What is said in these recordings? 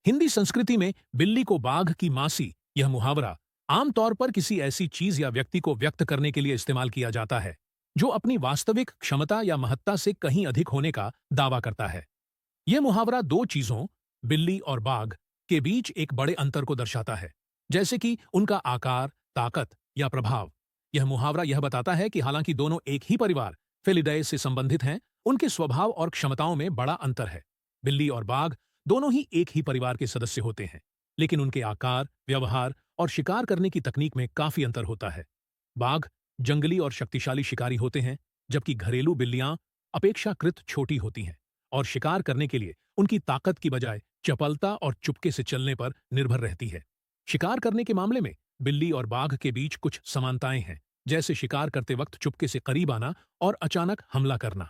हिंदी संस्कृति में बिल्ली को बाघ की मासी यह मुहावरा आमतौर पर किसी ऐसी चीज या व्यक्ति को व्यक्त करने के लिए इस्तेमाल किया जाता है जो अपनी वास्तविक क्षमता या महत्ता से कहीं अधिक होने का दावा करता है। यह मुहावरा दो चीजों, बिल्ली और बाघ, के बीच एक बड़े अंतर को दर्शाता है, जैसे कि उनका आकार, ताकत या प्रभाव। यह मुहावरा यह बताता है कि हालांकि दोनों एक ही परिवार फेलिडाए से संबंधित हैं, उनके स्वभाव और क्षमताओं में बड़ा अंतर है। बिल्ली और बाघ दोनों ही एक ही परिवार के सदस्य होते हैं, लेकिन उनके आकार, व्यवहार और शिकार करने की तकनीक में काफी अंतर होता है। बाघ जंगली और शक्तिशाली शिकारी होते हैं, जबकि घरेलू बिल्लियां अपेक्षाकृत छोटी होती हैं और शिकार करने के लिए उनकी ताकत की बजाय चपलता और चुपके से चलने पर निर्भर रहती है। शिकार करने के मामले में बिल्ली और बाघ के बीच कुछ समानताएं हैं, जैसे शिकार करते वक्त चुपके से करीब आना और अचानक हमला करना।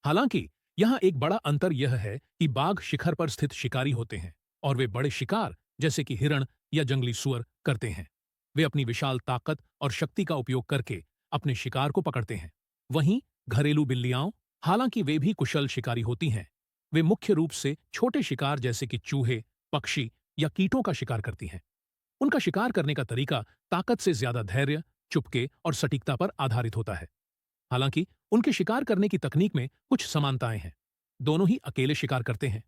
हालांकि यहां एक बड़ा अंतर यह है कि बाघ शिखर पर स्थित शिकारी होते हैं और वे बड़े शिकार जैसे कि हिरण या जंगली सुअर करते हैं। वे अपनी विशाल ताकत और शक्ति का उपयोग करके अपने शिकार को पकड़ते हैं। वहीं घरेलू बिल्लियां, हालांकि वे भी कुशल शिकारी होती हैं, वे मुख्य रूप से छोटे शिकार जैसे कि चूहे, पक्षी या कीटों का शिकार करती हैं। उनका शिकार करने का तरीका ताकत से ज्यादा धैर्य, चुपके और सटीकता पर आधारित होता है। हालांकि उनके शिकार करने की तकनीक में कुछ समानताएं हैं। दोनों ही अकेले शिकार करते हैं।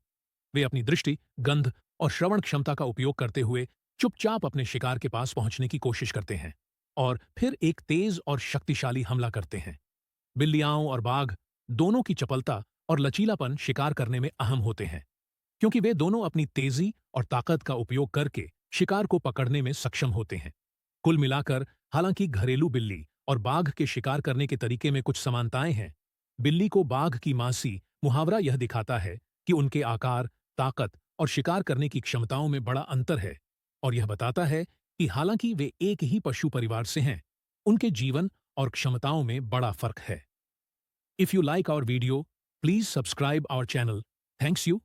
वे अपनी दृष्टि, गंध और श्रवण क्षमता का उपयोग करते हुए चुपचाप अपने शिकार के पास पहुंचने की कोशिश करते हैं और फिर एक तेज और शक्तिशाली हमला करते हैं। बिल्लियाओं और बाघ दोनों की चपलता और लचीलापन शिकार करने में अहम होते हैं, क्योंकि वे दोनों अपनी तेजी और ताकत का उपयोग करके शिकार को पकड़ने में सक्षम होते हैं। कुल मिलाकर, हालांकि घरेलू बिल्ली और बाघ के शिकार करने के तरीके में कुछ समानताएं हैं, बिल्ली को बाघ की मासी मुहावरा यह दिखाता है कि उनके आकार, ताकत और शिकार करने की क्षमताओं में बड़ा अंतर है, और यह बताता है कि हालांकि वे एक ही पशु परिवार से हैं, उनके जीवन और क्षमताओं में बड़ा फर्क है। If you like our video, please subscribe our channel. Thanks you.